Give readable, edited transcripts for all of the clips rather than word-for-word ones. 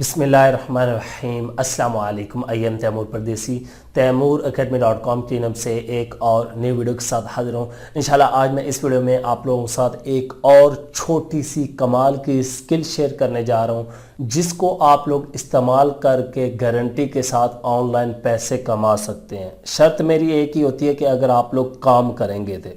बिस्मिल्लाहिर्रहमानिर्रहीम अस्सलाम वालेकुम। आई एम तैमूर परदेसी तैमूरacademy.com की नम से एक और नई वीडियो के साथ हाजिर हूँ। इंशाल्लाह आज मैं इस वीडियो में आप लोगों के साथ एक और छोटी सी कमाल की स्किल शेयर करने जा रहा हूँ जिसको आप लोग इस्तेमाल करके गारंटी के साथ ऑनलाइन पैसे कमा सकते हैं। शर्त मेरी एक ही होती है कि अगर आप लोग काम करेंगे तो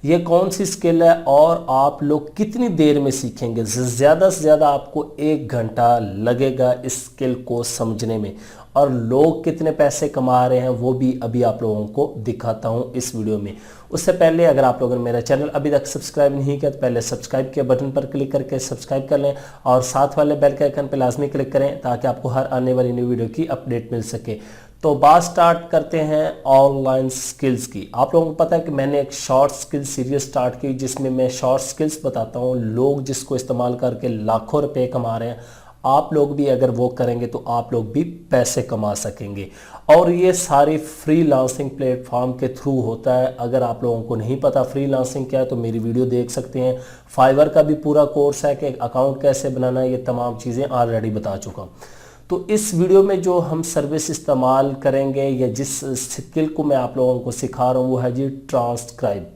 ये कौन सी स्किल है और आप लोग कितनी देर में सीखेंगे। ज़्यादा से ज़्यादा आपको 1 घंटा लगेगा इस स्किल को समझने में, और लोग कितने पैसे कमा रहे हैं वो भी अभी आप लोगों को दिखाता हूं इस वीडियो में। उससे पहले अगर आप लोगों ने मेरा चैनल अभी तक सब्सक्राइब नहीं किया तो पहले सब्सक्राइब के बटन पर क्लिक करके सब्सक्राइब कर लें और साथ वाले बेल के आइकन पर लाजमी क्लिक करें ताकि आपको हर आने वाली न्यू वीडियो की अपडेट मिल सके। तो बात स्टार्ट करते हैं ऑनलाइन स्किल्स की। आप लोगों को पता है कि मैंने एक शॉर्ट स्किल सीरीज स्टार्ट की जिसमें मैं शॉर्ट स्किल्स बताता हूँ, लोग जिसको इस्तेमाल करके लाखों रुपए कमा रहे हैं। आप लोग भी अगर वो करेंगे तो आप लोग भी पैसे कमा सकेंगे, और ये सारी फ्रीलांसिंग प्लेटफॉर्म के थ्रू होता है। अगर आप लोगों को नहीं पता फ्रीलांसिंग क्या है तो मेरी वीडियो देख सकते हैं। फाइवर का भी पूरा कोर्स है कि अकाउंट कैसे बनाना है, ये तमाम चीज़ें ऑलरेडी बता चुका हूँ। तो इस वीडियो में जो हम सर्विस इस्तेमाल करेंगे या जिस स्किल को मैं आप लोगों को सिखा रहा हूँ वो है जी ट्रांसक्राइब।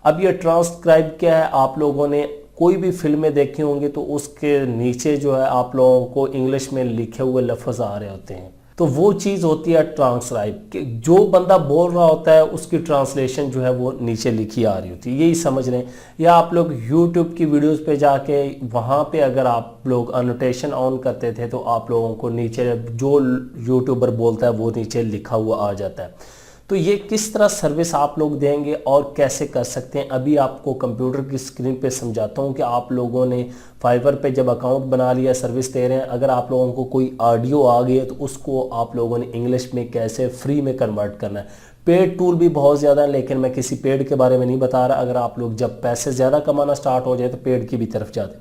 अब ये ट्रांसक्राइब क्या है, आप लोगों ने कोई भी फिल्में देखी होंगी तो उसके नीचे जो है आप लोगों को इंग्लिश में लिखे हुए लफ्ज़ आ रहे होते हैं, तो वो चीज़ होती है ट्रांसक्राइब। कि जो बंदा बोल रहा होता है उसकी ट्रांसलेशन जो है वो नीचे लिखी आ रही होती है, यही समझ लें। या आप लोग यूट्यूब की वीडियोस पे जाके वहाँ पे अगर आप लोग अनोटेशन ऑन करते थे तो आप लोगों को नीचे जो यूट्यूबर बोलता है वो नीचे लिखा हुआ आ जाता है। तो ये किस तरह सर्विस आप लोग देंगे और कैसे कर सकते हैं अभी आपको कंप्यूटर की स्क्रीन पे समझाता हूँ। कि आप लोगों ने फाइवर पे जब अकाउंट बना लिया, सर्विस दे रहे हैं, अगर आप लोगों को कोई ऑडियो आ गई है तो उसको आप लोगों ने इंग्लिश में कैसे फ्री में कन्वर्ट करना है। पेड टूल भी बहुत ज़्यादा है लेकिन मैं किसी पेड के बारे में नहीं बता रहा। अगर आप लोग जब पैसे ज़्यादा कमाना स्टार्ट हो जाए तो पेड की भी तरफ जाते।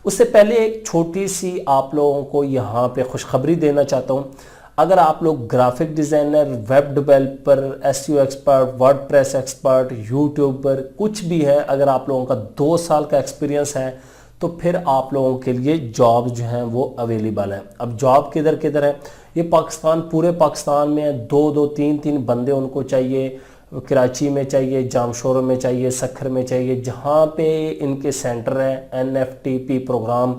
उससे पहले एक छोटी सी आप लोगों को यहाँ पे खुशखबरी देना चाहता हूँ। अगर आप लोग graphic designer, web developer, SEO expert, WordPress expert, YouTuber कुछ भी है, अगर आप लोगों का 2 साल का एक्सपीरियंस है तो फिर आप लोगों के लिए जॉब जो हैं वो अवेलेबल है। अब जॉब किधर किधर है, ये पाकिस्तान, पूरे पाकिस्तान में है। 2-2, 3-3 बंदे उनको चाहिए। कराची में चाहिए, जामशोर में चाहिए, सखर में चाहिए, जहाँ पे इनके सेंटर है। NFTP प्रोग्राम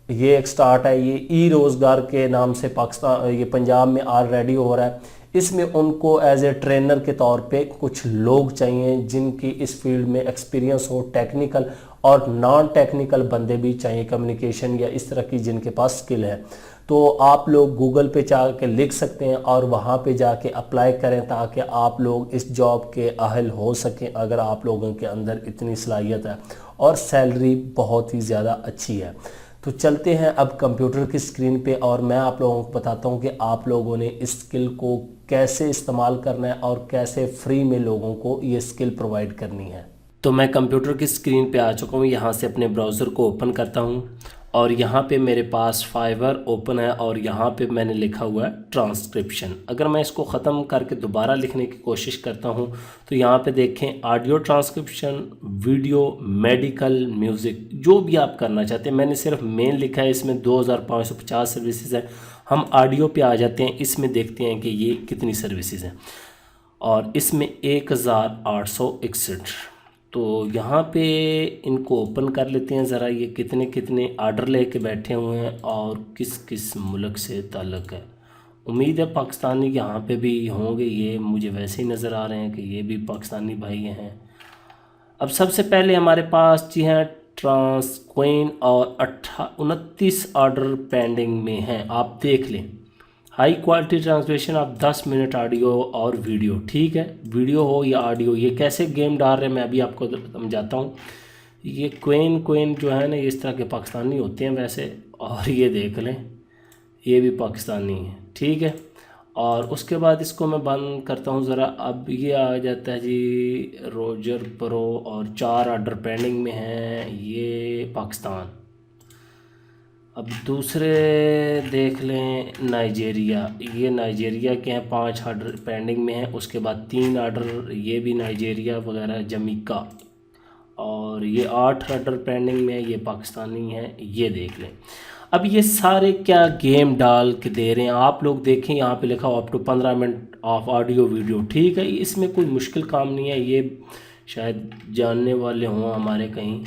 ये एक स्टार्ट है, ये ई रोज़गार के नाम से पाकिस्तान, ये पंजाब में ऑलरेडी हो रहा है। इसमें उनको एज ए ट्रेनर के तौर पे कुछ लोग चाहिए जिनकी इस फील्ड में एक्सपीरियंस हो, टेक्निकल और नॉन टेक्निकल बंदे भी चाहिए, कम्युनिकेशन या इस तरह की जिनके पास स्किल है। तो आप लोग गूगल पे जाके लिख सकते हैं और वहाँ पे जाके अप्लाई करें ताकि आप लोग इस जॉब के अहल हो सकें अगर आप लोगों के अंदर इतनी सलाहियत है, और सैलरी बहुत ही ज़्यादा अच्छी है। तो चलते हैं अब कंप्यूटर की स्क्रीन पे और मैं आप लोगों को बताता हूँ कि आप लोगों ने इस स्किल को कैसे इस्तेमाल करना है और कैसे फ्री में लोगों को ये स्किल प्रोवाइड करनी है। तो मैं कंप्यूटर की स्क्रीन पे आ चुका हूँ। यहाँ से अपने ब्राउज़र को ओपन करता हूँ और यहाँ पे मेरे पास फाइवर ओपन है और यहाँ पे मैंने लिखा हुआ है ट्रांसक्रिप्शन। अगर मैं इसको ख़त्म करके दोबारा लिखने की कोशिश करता हूँ तो यहाँ पे देखें audio transcription, video, medical, music, जो भी आप करना चाहते हैं। मैंने सिर्फ मेन लिखा है, इसमें 2550 सर्विसेज हैं। हम ऑडियो पे आ जाते हैं, इसमें देखते हैं कि ये कितनी सर्विसेज हैं और इसमें 1861। तो यहाँ पे इनको ओपन कर लेते हैं ज़रा, ये कितने कितने आर्डर लेके बैठे हुए हैं और किस किस मुल्क से ताल्लुक़ है। उम्मीद है पाकिस्तानी यहाँ पे भी होंगे, ये मुझे वैसे ही नज़र आ रहे हैं कि ये भी पाकिस्तानी भाई हैं। अब सबसे पहले हमारे पास जी हैं ट्रांसक्वेन और 29 ऑर्डर पेंडिंग में हैं, आप देख लें। High quality translation of 10 minute audio और वीडियो, ठीक है, वीडियो हो या ऑडियो। ये कैसे गेम डाल रहे हैं मैं अभी आपको समझाता हूँ। ये क्वेन जो है ना, ये इस तरह के पाकिस्तानी होते हैं वैसे, और ये देख लें ये भी पाकिस्तानी है, ठीक है। और उसके बाद इसको मैं बंद करता हूँ ज़रा। अब ये आ जाता है जी रोजर प्रो और 4 ऑर्डर पेंडिंग में हैं, ये पाकिस्तान। अब दूसरे देख लें नाइजेरिया, ये नाइजेरिया के हैं, 5 ऑर्डर पेंडिंग में हैं। उसके बाद 3 ऑर्डर, ये भी नाइजेरिया वगैरह, जमीका, और ये 8 ऑर्डर पेंडिंग में है, ये पाकिस्तानी हैं, ये देख लें। अब ये सारे क्या गेम डाल के दे रहे हैं, आप लोग देखें यहाँ पे लिखा हो up to 15 minute of audio video, ठीक है, इसमें कोई मुश्किल काम नहीं है, ये शायद जानने वाले हों हमारे कहीं।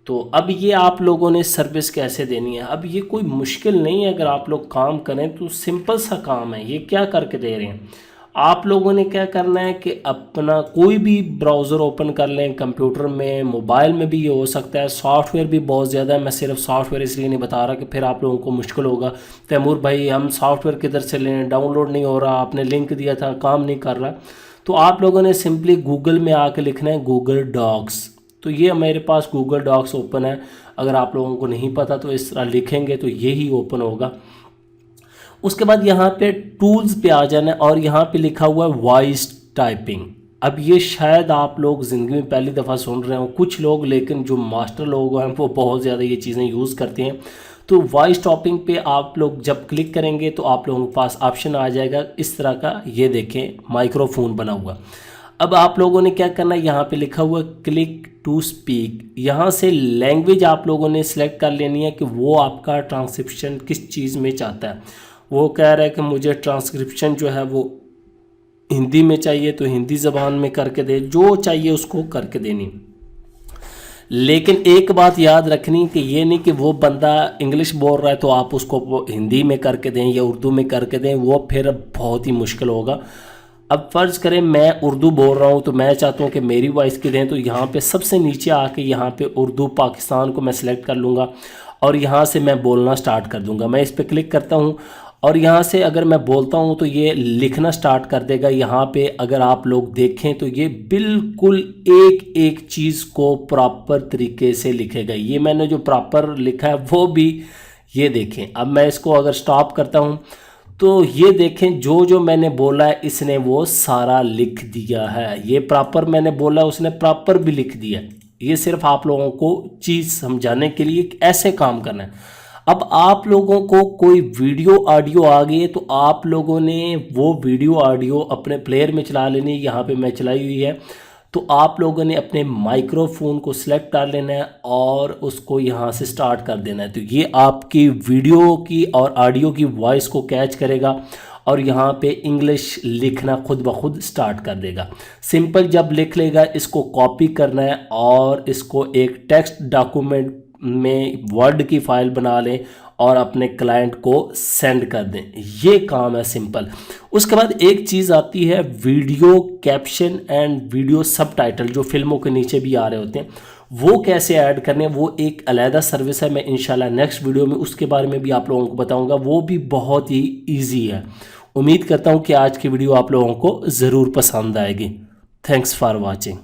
तो अब ये आप लोगों ने सर्विस कैसे देनी है, अब ये कोई मुश्किल नहीं है, अगर आप लोग काम करें तो सिंपल सा काम है। ये क्या करके दे रहे हैं, आप लोगों ने क्या करना है कि अपना कोई भी ब्राउज़र ओपन कर लें, कंप्यूटर में, मोबाइल में भी ये हो सकता है, सॉफ्टवेयर भी बहुत ज़्यादा है, मैं सिर्फ सॉफ्टवेयर इसलिए नहीं बता रहा कि फिर आप लोगों को मुश्किल होगा, तैमूर भाई हम सॉफ्टवेयर किधर से लें, डाउनलोड नहीं हो रहा, आपने लिंक दिया था काम नहीं कर रहा। तो आप लोगों ने सिंपली गूगल में आके लिखना है गूगल डॉक्स। तो ये मेरे पास गूगल डॉक्स ओपन है, अगर आप लोगों को नहीं पता तो इस तरह लिखेंगे तो यही ओपन होगा। उसके बाद यहाँ पे टूल्स पे आ जाना है और यहाँ पे लिखा हुआ है वॉइस टाइपिंग। अब ये शायद आप लोग ज़िंदगी में पहली दफ़ा सुन रहे हो कुछ लोग, लेकिन जो मास्टर लोग हैं वो बहुत ज़्यादा ये चीज़ें यूज़ करते हैं। तो वॉइस टॉपिंग पे आप लोग जब क्लिक करेंगे तो आप लोगों के पास ऑप्शन आ जाएगा इस तरह का, ये देखें माइक्रोफोन बना हुआ। अब आप लोगों ने क्या करना है, यहाँ पे लिखा हुआ क्लिक टू स्पीक, यहाँ से लैंग्वेज आप लोगों ने सिलेक्ट कर लेनी है कि वो आपका ट्रांसक्रिप्शन किस चीज़ में चाहता है। वो कह रहा है कि मुझे ट्रांसक्रिप्शन जो है वो हिंदी में चाहिए तो हिंदी ज़बान में करके दे, जो चाहिए उसको करके देनी। लेकिन एक बात याद रखनी कि ये नहीं कि वो बंदा इंग्लिश बोल रहा है तो आप उसको हिंदी में करके दें या उर्दू में करके दें, वो फिर बहुत ही मुश्किल होगा। अब फ़र्ज़ करें मैं उर्दू बोल रहा हूँ तो मैं चाहता हूँ कि मेरी वॉइस की दें, तो यहाँ पे सबसे नीचे आके यहाँ पे उर्दू पाकिस्तान को मैं सिलेक्ट कर लूँगा और यहाँ से मैं बोलना स्टार्ट कर दूँगा। मैं इस पर क्लिक करता हूँ और यहाँ से अगर मैं बोलता हूँ तो ये लिखना स्टार्ट कर देगा। यहाँ पे अगर आप लोग देखें तो ये बिल्कुल एक एक चीज़ को प्रॉपर तरीके से लिखेगा। ये मैंने जो प्रॉपर लिखा है वो भी ये देखें। अब मैं इसको अगर स्टॉप करता हूँ तो ये देखें जो जो मैंने बोला है इसने वो सारा लिख दिया है। ये प्रॉपर मैंने बोला उसने प्रॉपर भी लिख दिया। ये सिर्फ आप लोगों को चीज़ समझाने के लिए ऐसे काम करना है। अब आप लोगों को कोई वीडियो ऑडियो आ गई है तो आप लोगों ने वो वीडियो ऑडियो अपने प्लेयर में चला लेनी है। यहाँ पे मैं चलाई हुई है, तो आप लोगों ने अपने माइक्रोफोन को सिलेक्ट कर लेना है और उसको यहाँ से स्टार्ट कर देना है। तो ये आपकी वीडियो की और ऑडियो की वॉइस को कैच करेगा और यहाँ पे इंग्लिश लिखना खुद ब खुद स्टार्ट कर देगा। सिंपल जब लिख लेगा इसको कॉपी करना है और इसको एक टेक्स्ट डॉक्यूमेंट में वर्ड की फाइल बना लें और अपने क्लाइंट को सेंड कर दें। ये काम है सिंपल। उसके बाद एक चीज़ आती है video caption and video subtitle, जो फिल्मों के नीचे भी आ रहे होते हैं, वो कैसे ऐड करने, वो एक अलहदा सर्विस है। मैं इंशाल्लाह नेक्स्ट वीडियो में उसके बारे में भी आप लोगों को बताऊंगा। वो भी बहुत ही ईजी है। उम्मीद करता हूँ कि आज की वीडियो आप लोगों को ज़रूर पसंद आएगी। Thanks for watching.